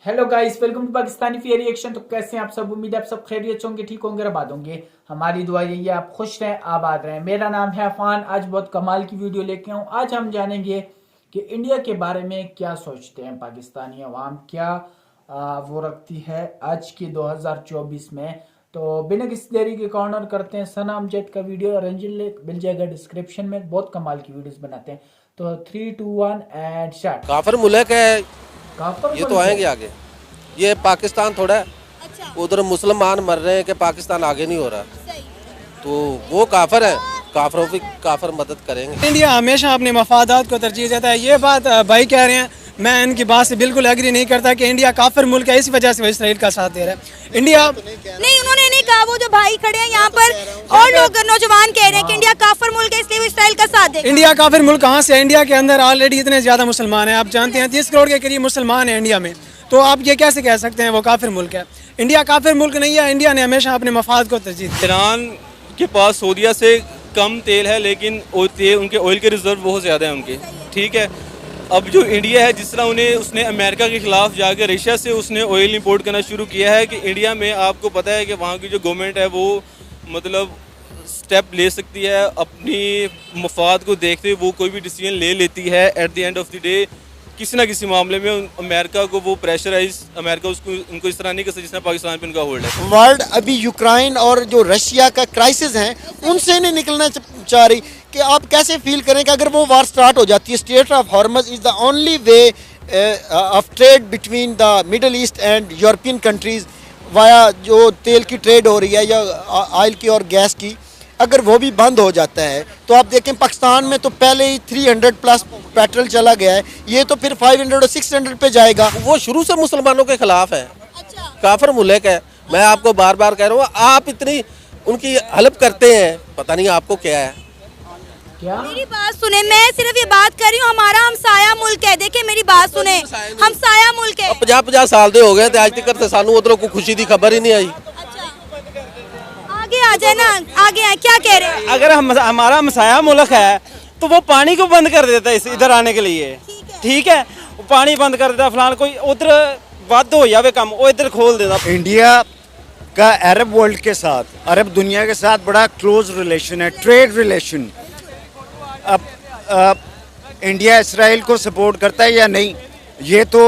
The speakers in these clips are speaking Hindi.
Hello guys, welcome to Pakistani fair reaction. तो कैसे हैं आप सब? उम्मीद है आप सब खैरियत होंगे, ठीक होंगे, आबाद होंगे। हमारी दुआ यही है आप खुश रहें, आबाद रहें। मेरा नाम है अफान। आज बहुत कमाल की वीडियो लेके आऊँ। आज हम जानेंगे कि इंडिया के बारे में क्या सोचते हैं पाकिस्तानी अवाम, क्या वो रखती है आज के 2024 में। तो बिना किसी देरी के कॉर्नर करते हैं सना अमजद का वीडियो। रंजिल मिल जाएगा डिस्क्रिप्शन में, बहुत कमाल की वीडियोस बनाते हैं। तो 3, 2, 1 एंड स्टार्ट। काफिर मुल्क है, काफिर ये तो आएंगे आगे। ये पाकिस्तान थोड़ा है, अच्छा। उधर मुसलमान मर रहे हैं कि पाकिस्तान आगे नहीं हो रहा। सही। तो वो काफिर है, काफिरों की काफिर मदद करेंगे। इंडिया हमेशा अपने मफादात को तरजीह देता है। ये बात भाई कह रहे हैं, मैं इनकी बात से बिल्कुल एग्री नहीं करता कि इंडिया काफिर मुल्क है, इसी वजह से वो इसराइल का साथ दे रहा है। इंडिया नहीं, उन्होंने नहीं कहा। वो जो भाई खड़े हैं यहाँ पर और लोग नौजवान कह रहे हैं कि इंडिया काफिर मुल्क है, इसलिए वो इसराइल का साथ देगा। इंडिया काफिर मुल्क कहाँ से है? इंडिया के अंदर ऑलरेडी इतने ज्यादा मुसलमान हैं, आप जानते हैं 30 करोड़ के करीब मुसलमान हैं इंडिया में। तो आप ये कैसे कह सकते हैं वो काफिर मुल्क है? इंडिया काफिर मुल्क नहीं है। इंडिया ने हमेशा अपने मफाद को तरजीह दी। ईरान के पास सऊदीया से कम तेल है, लेकिन उनके ऑयल के रिजर्व बहुत ज़्यादा हैं उनके। ठीक है, अब जो इंडिया है, जिस तरह उसने अमेरिका के खिलाफ जाकर रशिया से उसने ऑयल इंपोर्ट करना शुरू किया है कि इंडिया में आपको पता है कि वहाँ की जो गवर्नमेंट है वो मतलब स्टेप ले सकती है, अपनी मफाद को देखते हुए वो कोई भी डिसीजन ले लेती है। At the end of the day किसी ना किसी मामले में अमेरिका को वो प्रेशराइज, अमेरिका उनको इस तरह नहीं कर सकती जिसने पाकिस्तान पे उनका होल्ड है। वर्ल्ड अभी यूक्रेन और जो रशिया का क्राइसिस है उनसे नहीं निकलना चाह रही। कि आप कैसे फील करें कि अगर वो वार स्टार्ट हो जाती है, strait of Hormuz is the only way of trade between the Middle East and European countries, via जो तेल की ट्रेड हो रही है या ऑयल की और गैस की, अगर वो भी बंद हो जाता है तो आप देखें पाकिस्तान में तो पहले ही 300 प्लस पेट्रोल चला गया है, ये तो फिर 500 और 600 पे जाएगा। वो शुरू से मुसलमानों के खिलाफ है, अच्छा। काफिर मुल्क है। मैं आपको बार बार कह रहा हूँ, आप इतनी उनकी हेल्प करते हैं, पता नहीं आपको क्या है। क्या? मेरी बात सुने, मैं सिर्फ ये बात कर रही हूँ, हमारा हमसाया मुल्क है। देखिए मेरी बात सुने, हमसाया मुल्क है। 50 साल दे हो गए थे आज तक, सानू उधरों को खुशी की खबर ही नहीं आई। अच्छा, आगे आ जाए ना, आगे आए। क्या कह रहे हैं? अगर हमारा हमसाया मुल्क है तो वो पानी को बंद कर देता है इधर आने के लिए। ठीक है, वो पानी बंद कर देता, फलान कोई उधर वाद हो जावे कम, वो इधर खोल देता। इंडिया का अरब वर्ल्ड के साथ, अरब दुनिया के साथ बड़ा क्लोज रिलेशन है, ट्रेड रिलेशन। अब इंडिया इसराइल को सपोर्ट करता है या नहीं, ये तो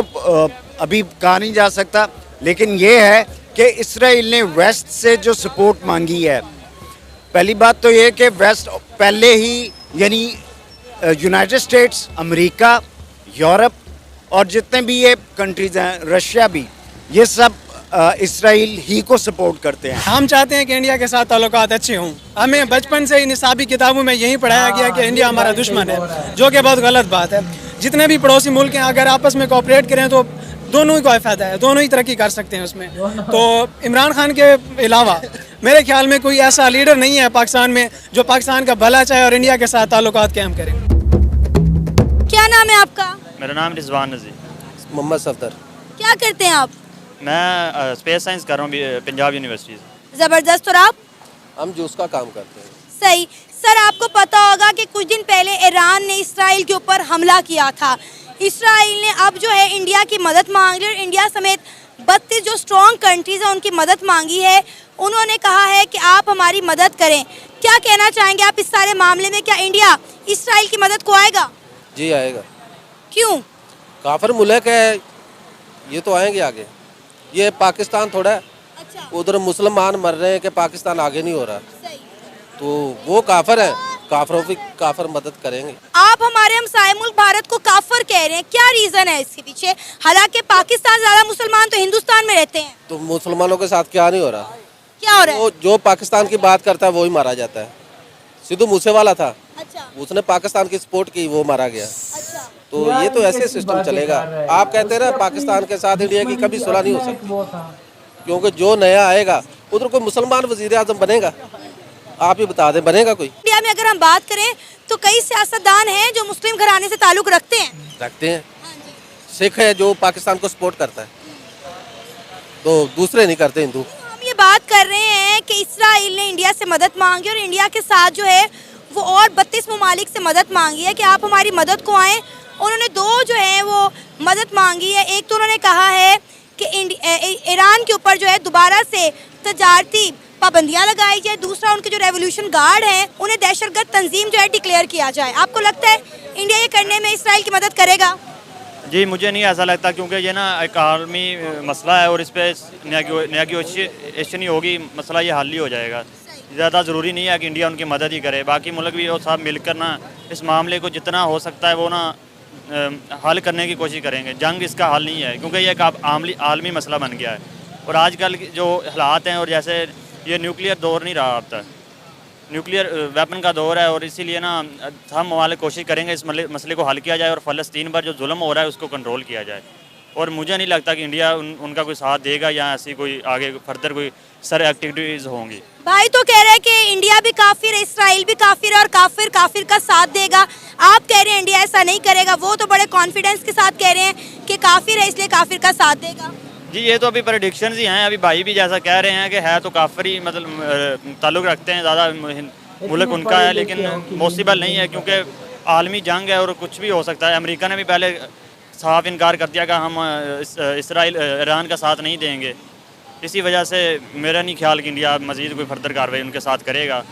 अभी कहा नहीं जा सकता, लेकिन ये है कि इसराइल ने वेस्ट से जो सपोर्ट मांगी है, पहली बात तो ये कि वेस्ट पहले ही यानी यूनाइटेड स्टेट्स, अमेरिका, यूरोप और जितने भी ये कंट्रीज़ हैं, रशिया भी, ये सब इसराइल ही को सपोर्ट करते हैं। हम चाहते हैं कि इंडिया के साथ ताल्लुकात अच्छे हों। हमें बचपन से ही निसाबी किताबों में यही पढ़ाया गया कि इंडिया हमारा दुश्मन है, जो कि बहुत गलत बात है। जितने भी पड़ोसी मुल्क हैं, अगर आपस में कोऑपरेट करें तो दोनों ही को फ़ायदा है, दोनों ही तरक्की कर सकते हैं उसमें। तो इमरान खान के अलावा मेरे ख्याल में कोई ऐसा लीडर नहीं है पाकिस्तान में जो पाकिस्तान का भला चाहे और इंडिया के साथ ताल्लुकात कायम करे। क्या नाम है आपका? मेरा नाम रिजवान नज़ीर। मोहम्मद सफदर। क्या करते हैं आप? मैं स्पेस साइंस कर रहा हूँ पंजाब यूनिवर्सिटी से। जबरदस्त। और आप? हम जूस का काम करते हैं। सही। सर, आपको पता होगा कि कुछ दिन पहले ईरान ने इसराइल के ऊपर हमला किया था। इसराइल ने अब जो है इंडिया की मदद मांग ली और इंडिया समेत 32 जो स्ट्रॉन्ग कंट्रीज़ हैं उनकी मदद मांगी है। उन्होंने कहा है कि आप हमारी मदद करें। क्या कहना चाहेंगे आप इस सारे मामले में? क्या इंडिया इसराइल की मदद को आएगा? जी आएगा। क्यों? काफिर मुल्क है, ये तो आएंगे आगे। ये पाकिस्तान थोड़ा है, अच्छा। उधर मुसलमान मर रहे हैं कि पाकिस्तान आगे नहीं हो रहा। सही। तो वो काफिर है, काफिरों की काफिर मदद करेंगे। आप हमारे हमसाये मुल्क भारत को काफिर कह रहे हैं, क्या रीजन है इसके पीछे? हालांकि पाकिस्तान ज्यादा मुसलमान तो हिंदुस्तान में रहते हैं। तो मुसलमानों के साथ क्या नहीं हो रहा? क्या हो रहा है? जो पाकिस्तान की बात करता है वही मारा जाता है। सिद्धू मूसेवाला था, अच्छा। उसने पाकिस्तान की सपोर्ट की, वो मारा गया। अच्छा। तो ये तो ऐसे सिस्टम चलेगा। आप कहते हैं ना पाकिस्तान के साथ इंडिया की कभी सुलह नहीं हो सकती, क्योंकि जो नया आएगा उधर कोई मुसलमान वजीर आजम बनेगा। आप ही बता दें, बनेगा कोई? इंडिया में अगर हम बात करें तो कई सियासतदान हैं जो मुस्लिम घराने से ताल्लुक रखते हैं। सिख है जो पाकिस्तान को सपोर्ट करता है, तो दूसरे नहीं करते हिंदू। हम ये बात कर रहे हैं कि इसराइल ने इंडिया से मदद मांगी और इंडिया के साथ जो है वो और 32 ममालिक से मदद मांगी है कि आप हमारी मदद को आएँ। उन्होंने दो जो है वो मदद मांगी है। एक तो उन्होंने कहा है ईरान के ऊपर जो है दोबारा से तजारती पाबंदियां लगाई जाए, दूसरा उनके जो रेवोल्यूशन गार्ड हैं उन्हें दहशतगर्द तंजीम जो है डिक्लेयर किया जाए। आपको लगता है इंडिया ये करने में इसराइल की मदद करेगा? जी मुझे नहीं ऐसा लगता, क्योंकि ये ना एक आलमी मसला है और इस पर नेगोशिएशन ही होगी, मसला ये हल ही हो जाएगा। ज़्यादा ज़रूरी नहीं है कि इंडिया उनकी मदद ही करे, बाकी मुल्क भी वो सब मिलकर ना इस मामले को जितना हो सकता है वो ना हल करने की कोशिश करेंगे। जंग इसका हल नहीं है, क्योंकि ये एक आलमी मसला बन गया है और आजकल जो हालात हैं, और जैसे ये न्यूक्लियर दौर नहीं रहा अब तक, न्यूक्लियर वेपन का दौर है, और इसीलिए ना हम ममालिक कोशिश करेंगे इस मसले को हल किया जाए और फ़लस्तीन पर जो जुल्म हो रहा है उसको कंट्रोल किया जाए। और मुझे नहीं लगता कि इंडिया उनका कोई साथ देगा या ऐसी कोई आगे फर्दर कोई सर एक्टिविटीज़ होंगी। भाई तो कह रहे हैं कि इंडिया भी काफिर है, इसराइल भी काफिर है और काफिर काफिर का साथ देगा। आप कह रहे हैं इंडिया ऐसा नहीं करेगा, वो तो बड़े कॉन्फिडेंस के साथ कह रहे हैं कि काफिर है इसलिए काफिर का साथ देगा। जी ये तो अभी प्रेडिक्शंस ही हैं, अभी भाई भी जैसा कह रहे हैं कि है तो काफिर ही, मतलब ताल्लुक़ रखते हैं, ज़्यादा मुल्क उनका है, लेकिन पॉसिबल नहीं है क्योंकि आलमी जंग है और कुछ भी हो सकता है। अमेरिका ने भी पहले साफ इनकार कर दिया कि हम इसराइल ईरान का साथ नहीं देंगे। इसी वजह से मेरा नहीं ख्याल कि इंडिया मज़ीद कोई फर्दर कार्रवाई उनके साथ करेगा।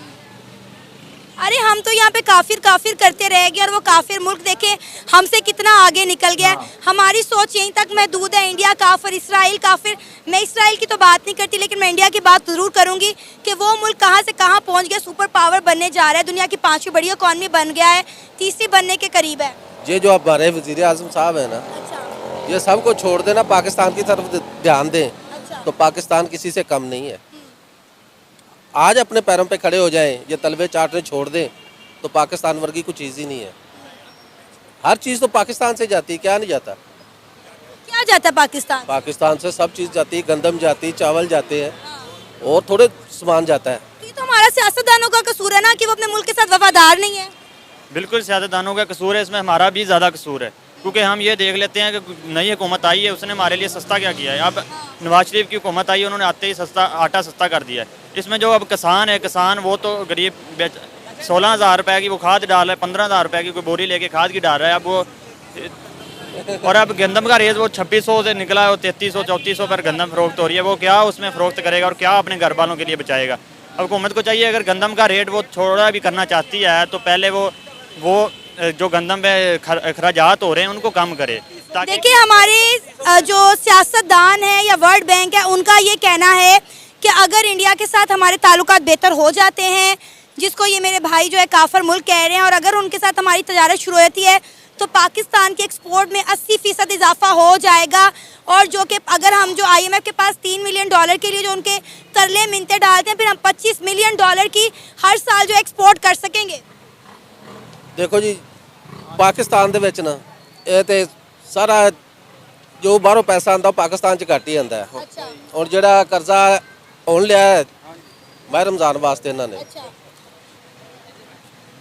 अरे हम तो यहाँ पे काफिर काफिर करते रह गए और वो काफिर मुल्क देखे हमसे कितना आगे निकल गया। हमारी सोच यहीं तक महदूद है, इंडिया काफिर, इसराइल काफिर। मैं इसराइल की तो बात नहीं करती, लेकिन मैं इंडिया की बात ज़रूर करूँगी कि वो मुल्क कहाँ से कहाँ पहुँच गया, सुपर पावर बनने जा रहा है, दुनिया की 5वीं बड़ी इकॉनमी बन गया है, 3री बनने के करीब है। ये जो हमारे वज़ीर आज़म साहब है ना, ये सबको छोड़ देना, पाकिस्तान की तरफ ध्यान दें, तो पाकिस्तान किसी से कम नहीं है। आज अपने पैरों पे खड़े हो जाएं, ये तलवे चाटने छोड़ दें, तो पाकिस्तान वर्गी कोई चीज़ ही नहीं है। हर चीज़ तो पाकिस्तान से जाती है, क्या नहीं जाता? क्या जाता है पाकिस्तान? पाकिस्तान से सब चीज़ जाती है, गंदम जाती है, चावल जाते हैं और थोड़े सामान जाता है। ये तो हमारा सियासतदानों का कसूर है ना कि वो अपने मुल्क के साथ वफादार नहीं है। बिल्कुल सियासतदानों का कसूर है, इसमें हमारा भी ज़्यादा कसूर है, क्योंकि हम ये देख लेते हैं कि नई हुकूमत आई है, उसने हमारे लिए सस्ता क्या किया है। अब नवाज शरीफ की हुकूमत आई है, उन्होंने आते ही आटा सस्ता कर दिया है। इसमें जो अब किसान है, किसान वो तो गरीब 16,000 रुपये की वो खाद डाल रहा है, 15,000 रुपये की कोई बोरी लेके खाद की डाल रहा है। अब वो और अब गंदम का रेट वो 2600 से निकला है, वो 3300 3400 पर गंदम फरोख्त हो रही है। वो क्या उसमें फ़रोख्त करेगा और क्या अपने घर वालों के लिए बचाएगा? अब हुकूमत को चाहिए अगर गंदम का रेट वो थोड़ा भी करना चाहती है तो पहले वो जो गंदम पे अखराजात हो रहे हैं उनको कम करे। देखिए हमारे जो सियासतदान है या वर्ल्ड बैंक है, उनका ये कहना है कि अगर इंडिया के साथ हमारे ताल्लुकात बेहतर हो जाते हैं, जिसको ये मेरे भाई जो है काफिर मुल्क कह रहे हैं, और अगर उनके साथ हमारी तजारत शुरू होती है तो पाकिस्तान के एक्सपोर्ट में 80% इजाफा हो जाएगा। और जो कि अगर हम जो IMF के पास $3 मिलियन के लिए जो उनके तरले मिन्नतें डालते हैं, फिर हम $25 मिलियन की हर साल जो एक्सपोर्ट कर सकेंगे। देखो जी, पाकिस्तान ਦੇ ਵਿੱਚ ਨਾ ਇਹ ਤੇ ਸਾਰਾ ਜੋ ਬਾਹਰੋਂ ਪੈਸਾ ਆਉਂਦਾ ਪਾਕਿਸਤਾਨ 'ਚ ਘੱਟ ਹੀ ਆਉਂਦਾ ਹੈ। ਹੁਣ ਜਿਹੜਾ ਕਰਜ਼ਾ ਹੁਣ ਲਿਆ ਹੈ ਮੈਂ ਰਮਜ਼ਾਨ ਵਾਸਤੇ ਇਹਨਾਂ ਨੇ,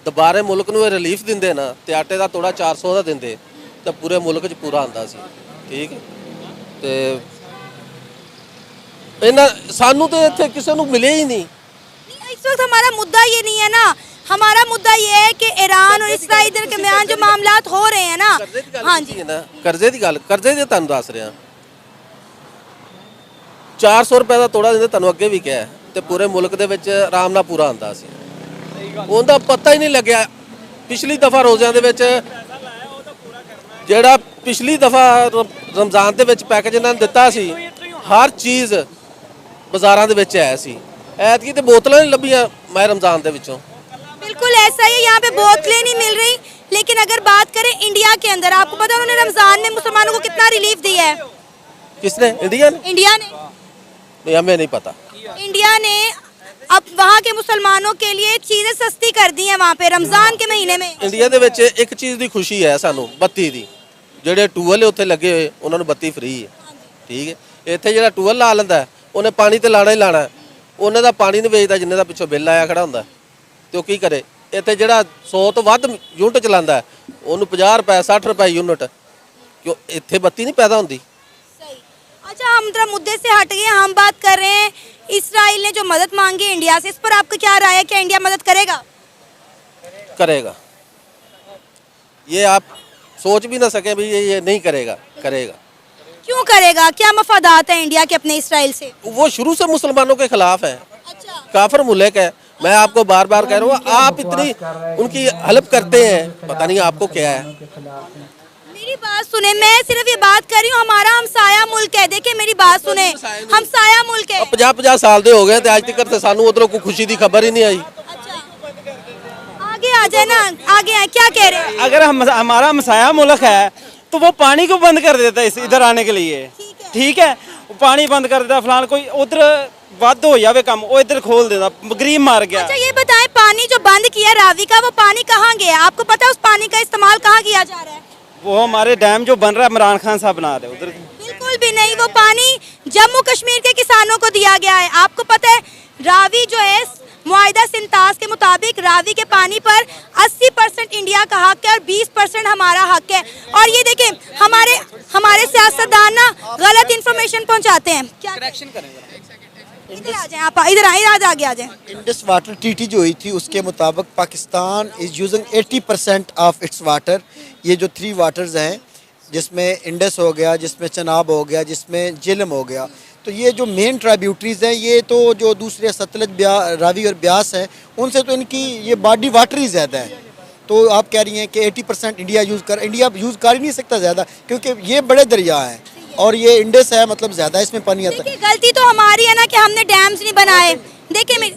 ਦੁਬਾਰੇ ਮੁਲਕ ਨੂੰ ਇਹ ਰਿਲੀਫ ਦਿੰਦੇ ਨਾ ਤੇ ਆਟੇ ਦਾ ਤੋੜਾ 400 ਦਾ ਦਿੰਦੇ ਤਾਂ ਪੂਰੇ ਮੁਲਕ 'ਚ ਪੂਰਾ ਆਉਂਦਾ ਸੀ। ਠੀਕ ਹੈ, ਤੇ ਇਹਨਾਂ ਸਾਨੂੰ ਤੇ ਇੱਥੇ ਕਿਸੇ ਨੂੰ ਮਿਲੇ ਹੀ नहीं। इस वक्त हमारा मुद्दा ये नहीं है ना, हमारा मुद्दा ये है कि ईरान और इसराइल के दरमियान जो मामलात हो रहे हैं ना। हाँ जी, ਕਰਜ਼ੇ ਦੀ ਗੱਲ, ਕਰਜ਼ੇ ਦੀ ਤੁਹਾਨੂੰ ਦੱਸ ਰਿਹਾ। 400 ਰੁਪਏ ਦਾ ਤੋੜਾ ਦਿੰਦੇ, ਤੁਹਾਨੂੰ ਅੱਗੇ ਵੀ ਕਿਹਾ, ਤੇ ਪੂਰੇ ਮੁਲਕ ਦੇ ਵਿੱਚ ਆਰਾਮ ਨਾਲ ਪੂਰਾ ਆਉਂਦਾ ਸੀ। ਉਹਦਾ ਪਤਾ ਹੀ ਨਹੀਂ ਲੱਗਿਆ। ਪਿਛਲੀ ਦਫਾ ਰੋਜ਼ਿਆਂ ਦੇ ਵਿੱਚ ਜਿਹੜਾ ਪਿਛਲੀ ਦਫਾ ਰਮਜ਼ਾਨ ਦੇ ਵਿੱਚ ਪੈਕੇਜ ਇਹਨਾਂ ਨੇ ਦਿੱਤਾ ਸੀ, ਹਰ ਚੀਜ਼ ਬਾਜ਼ਾਰਾਂ ਦੇ ਵਿੱਚ ਆਇਆ ਸੀ। ਐਤਕੀ ਤੇ ਬੋਤਲਾਂ ਨਹੀਂ ਲੱਭੀਆਂ ਮੈਂ ਰਮਜ਼ਾਨ ਦੇ ਵਿੱਚੋਂ। बिल्कुल ऐसा ही है, यहाँ पे बोतलें नहीं मिल रही। लेकिन अगर बात करें इंडिया के अंदर, आपको पता है उन्होंने रमजान में मुसलमानों को कितना रिलीफ दिया है? किसने? इंडिया ने? इंडिया ने नहीं, हमें नहीं पता। इंडिया ने अब वहाँ के मुसलमानों के लिए चीजें सस्ती कर दी हैं वहाँ पे रमजान के महीने में। ਇੰਡੀਆ ਦੇ ਵਿੱਚ ਇੱਕ ਚੀਜ਼ ਦੀ ਖੁਸ਼ੀ ਹੈ ਸਾਨੂੰ, ਬੱਤੀ ਦੀ। ਜਿਹੜੇ ਟੂਅਲ ਉੱਥੇ ਲੱਗੇ ਹੋਏ ਉਹਨਾਂ ਨੂੰ ਬੱਤੀ ਫ੍ਰੀ ਹੈ। ਠੀਕ ਹੈ, ਇੱਥੇ ਜਿਹੜਾ ਟੂਅਲ ਲਾ ਲੈਂਦਾ ਉਹਨੇ ਪਾਣੀ ਤੇ ਲਾਣਾ ਹੀ ਲਾਣਾ, ਉਹਨੇ ਦਾ ਪਾਣੀ ਨਹੀਂ ਵੇਚਦਾ ਜਿੰਨੇ ਦਾ ਪਿੱਛੋਂ ਬਿੱਲ ਆਇਆ ਖੜਾ ਹੁੰਦਾ। ਤੇ ਉਹ ਕੀ ਕਰੇ? ਇੱਥੇ ਜਿਹੜਾ 100 ਤੋਂ ਵੱਧ ਯੂਨਿਟ ਚਲਾਉਂਦਾ ਉਹਨੂੰ 50 ਰੁਪਏ 60 ਰੁਪਏ यूनिट, क्यों ਇੱਥੇ ਬੱਤੀ नहीं पैदा होती। अच्छा, हम जरा मुद्दे से हट गए, हम बात कर रहे हैं इसराइल ने जो मदद मांगी इंडिया से, इस पर आपका क्या राय है? क्या इंडिया मदद करेगा? करेगा, ये आप सोच भी ना सके भी ये नहीं करेगा। करेगा, क्यों करेगा? क्या मफादात है इंडिया के अपने इसराइल से? वो शुरू से मुसलमानों के खिलाफ है, अच्छा, काफिर मुल्क है। मैं आपको बार बार कह रहा हूँ, आप इतनी उनकी हेल्प करते हैं, पता नहीं आपको क्या है। मेरी बात सुने, मैं सिर्फ ये बात कर रही हूँ, हमारा हमसाया मुल्क है। देखिए मेरी बात सुने, हमसाया मुल्क है। 50 साल दे हो गए थे आज तक, सानू उधरों को खुशी की खबर ही नहीं आई। अच्छा, आगे आ जाए ना, आगे आए, क्या कह रहे हैं? अगर हमारा हमसाया मुल्क है तो वो पानी को बंद कर देता है इधर आने के लिए, ठीक है, वो पानी बंद कर देता, फलान कोई उधर वाद हो जावे कम, वो इधर खोल देता, गरीब मार गया। अच्छा ये बताएं, पानी जो बंद किया रावी का, वो पानी कहाँ गया? आपको पता है उस पानी का इस्तेमाल कहाँ किया जा रहा है? वो हमारे डैम जो बन रहा है इमरान खान साहब बना रहे उधर। बिल्कुल भी नहीं, वो पानी जम्मू कश्मीर के किसानों को दिया गया है। आपको पता है रावी जो है मुआहिदा सिंतास के मुताबिक रावी के पानी पर 80% इंडिया का हक है और 20% हमारा हक है। और ये देखें हमारे सियासतदान ना गलत इंफॉर्मेशन पहुंचाते हैं। क्या करेक्शन करेंगे? इधर आ जाएं आप, इधर आगे आ जाएं। इंडस वाटर ट्रीटी जो हुई थी उसके मुताबिक Pakistan is using 80% of its water. ये जो 3 वाटर्स हैं, जिसमें इंडस हो गया, जिसमें चनाब हो गया, जिसमें झेलम हो गया, तो ये जो मेन ट्राइब्यूटरीज हैं, ये तो जो दूसरे सतलज, रावी और ब्यास हैं, उनसे तो इनकी ये बॉडी वाटर ही ज़्यादा है। तो आप कह रही हैं कि 80% इंडिया यूज़ कर ही नहीं सकता ज़्यादा, क्योंकि ये बड़े दरिया हैं और ये इंडस है, मतलब ज़्यादा इसमें पानी आता है। गलती तो हमारी है ना कि हमने डैम्स नहीं बनाए। देखिए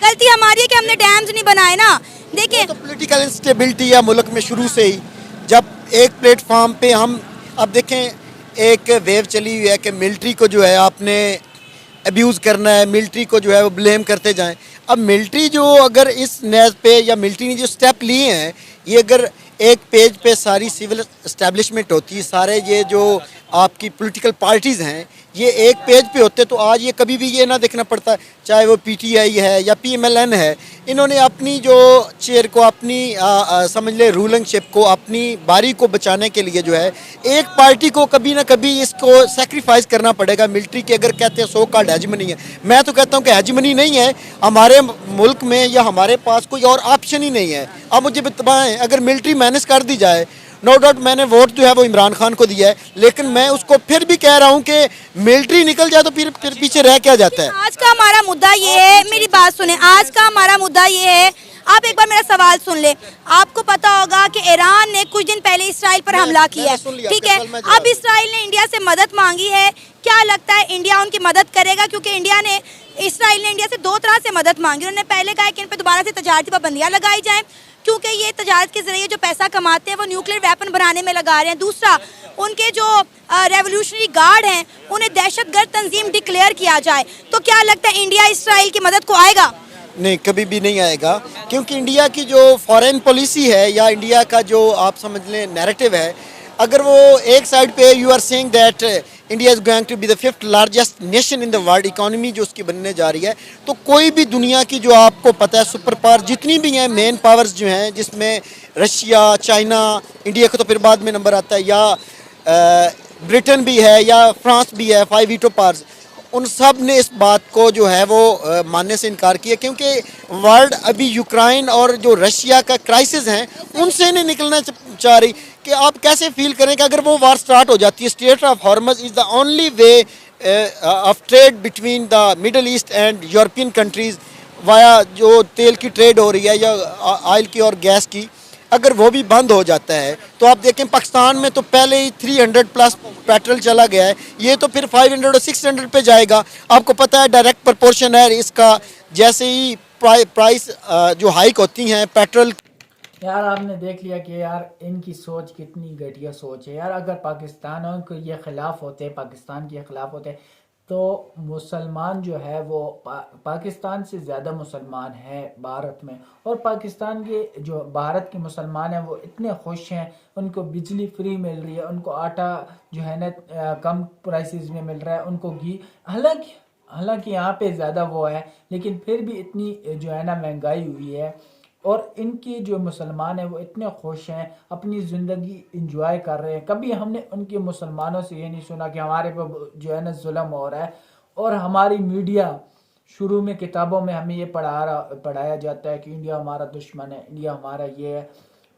गलती हमारी है कि हमने डैम्स नहीं बनाए ना। देखिए तो पॉलिटिकल इंस्टेबिलिटी है मुल्क में शुरू से ही। जब एक प्लेटफॉर्म पे हम, अब देखें एक वेव चली हुई है कि मिलिट्री को जो है आपने अब्यूज़ करना है, मिलिट्री को जो है वो ब्लेम करते जाएं। अब मिलिट्री जो अगर इस नेज़ पे, या मिलिट्री ने जो स्टेप लिए हैं, ये अगर एक पेज पे सारी सिविल इस्टेब्लिशमेंट होती, सारे ये जो आपकी पॉलिटिकल पार्टीज़ हैं, ये एक पेज पे होते, तो आज ये कभी भी ये ना देखना पड़ता, चाहे वो पीटीआई है या पीएमएलएन है। इन्होंने अपनी जो चेयर को, अपनी समझ ले रूलिंग शिप को, अपनी बारी को बचाने के लिए जो है, एक पार्टी को कभी ना कभी इसको सेक्रीफाइस करना पड़ेगा। मिलिट्री की अगर कहते हैं सो कॉल्ड हेजमनी है, मैं तो कहता हूँ कि हेजमनी नहीं है हमारे मुल्क में, या हमारे पास कोई और ऑप्शन ही नहीं है। अब मुझे बताएं, अगर मिलिट्री मैनेज कर दी जाए, नो डाउट मैंने वोट जो है वो इमरान खान को दिया है, लेकिन मैं उसको फिर भी कह रहा हूँ कि मिलिट्री निकल जाए तो फिर पीछे रह क्या जाता है। आज का हमारा मुद्दा ये है, मेरी बात सुने, आज का हमारा मुद्दा ये है, आप एक बार मेरा सवाल सुन ले। आपको पता होगा कि ईरान ने कुछ दिन पहले इसराइल पर हमला किया है, ठीक है? अब इसराइल ने इंडिया से मदद मांगी है। क्या लगता है इंडिया उनकी मदद करेगा? क्योंकि इसराइल ने इंडिया से 2 तरह से मदद मांगी। उन्होंने पहले कहा कि इन पर दोबारा से तजारती पाबंदियाँ लगाई जाएं, क्योंकि ये तजारत के जरिए जो पैसा कमाते हैं वो न्यूक्लियर वेपन बनाने में लगा रहे हैं। दूसरा, उनके जो रेवोल्यूशनरी गार्ड हैं उन्हें दहशतगर्द तंजीम डिक्लेयर किया जाए। तो क्या लगता है इंडिया इसराइल की मदद को आएगा? नहीं, कभी भी नहीं आएगा, क्योंकि इंडिया की जो फॉरेन पॉलिसी है, या इंडिया का जो आप समझ लें नैरेटिव है, अगर वो एक साइड पे you are saying that India is going to be the 5th largest nation in the world, economy जो उसकी बनने जा रही है, तो कोई भी दुनिया की जो आपको पता है सुपर पावर जितनी भी हैं, मेन पावर्स जो हैं, जिसमें रशिया, चाइना, इंडिया का तो फिर बाद में नंबर आता है, या ब्रिटेन भी है, या फ्रांस भी है, 5 वीटो पावर्स, उन सब ने इस बात को जो है वो मानने से इनकार किया, क्योंकि वर्ल्ड अभी यूक्रेन और जो रशिया का क्राइसिस हैं उनसे नहीं निकलना चाह रही। कि आप कैसे फील करें कि अगर वो वार स्टार्ट हो जाती है, strait of Hormuz is the only way of trade between the Middle East and European countries, via जो तेल की ट्रेड हो रही है या ऑयल की और गैस की, अगर वो भी बंद हो जाता है तो आप देखें पाकिस्तान में तो पहले ही 300+ पेट्रोल चला गया है, ये तो फिर 500 और 600 पे जाएगा। आपको पता है डायरेक्ट प्रोपोर्शन है इसका, जैसे ही प्राइस जो हाइक होती हैं पेट्रोल। यार आपने देख लिया कि यार इनकी सोच कितनी घटिया सोच है यार। अगर पाकिस्तान के ये खिलाफ होते, पाकिस्तान के खिलाफ होते, तो मुसलमान जो है वो पाकिस्तान से ज़्यादा मुसलमान है भारत में, और पाकिस्तान के जो भारत के मुसलमान हैं वो इतने खुश हैं, उनको बिजली फ्री मिल रही है, उनको आटा जो है ना कम प्राइसेस में मिल रहा है, उनको घी, हालांकि यहाँ पे ज़्यादा वो है, लेकिन फिर भी इतनी जो है ना महंगाई हुई है, और इनके जो मुसलमान हैं वो इतने खुश हैं, अपनी ज़िंदगी इंजॉय कर रहे हैं। कभी हमने उनके मुसलमानों से ये नहीं सुना कि हमारे पर जो है ना जुल्म हो रहा है। और हमारी मीडिया शुरू में किताबों में हमें ये पढ़ाया जाता है कि इंडिया हमारा दुश्मन है, इंडिया हमारा ये है,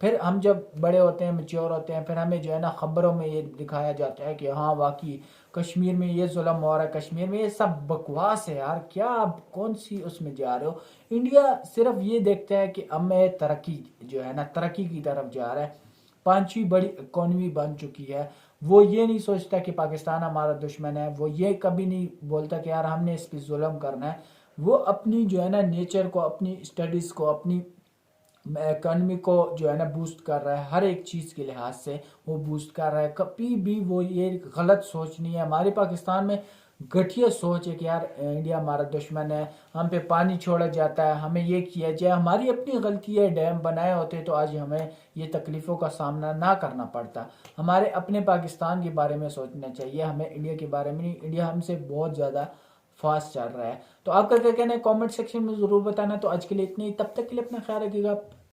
फिर हम जब बड़े होते हैं, मैच्योर होते हैं, फिर हमें जो है ना खबरों में ये दिखाया जाता है कि हाँ वाकई कश्मीर में ये जुल्म हो रहा है, कश्मीर में ये सब बकवास है यार, क्या आप कौन सी उसमें जा रहे हो। इंडिया सिर्फ ये देखता है कि अब मैं तरक्की जो है ना तरक्की की तरफ जा रहा है, 5वीं बड़ी इकोनॉमी बन चुकी है। वो ये नहीं सोचता कि पाकिस्तान हमारा दुश्मन है, वो ये कभी नहीं बोलता कि यार हमने इस पर जुल्म करना है। वो अपनी जो है ना नेचर को, अपनी स्टडीज़ को, अपनी इकॉनमी को जो है ना बूस्ट कर रहा है, हर एक चीज़ के लिहाज से वो बूस्ट कर रहा है। कभी भी वो ये गलत सोच नहीं है। हमारे पाकिस्तान में घटिया सोच है कि यार इंडिया हमारा दुश्मन है, हम पे पानी छोड़ा जाता है, हमें ये किया जाए, हमारी अपनी गलती है। डैम बनाए होते तो आज हमें ये तकलीफ़ों का सामना ना करना पड़ता। हमारे अपने पाकिस्तान के बारे में सोचना चाहिए, हमें इंडिया के बारे में नहीं। इंडिया हमसे बहुत ज़्यादा फास्ट चल रहा है। तो आपका क्या कहना है कमेंट सेक्शन में ज़रूर बताना। तो आज के लिए इतनी ही, तब तक के लिए अपना ख्याल रखिएगा।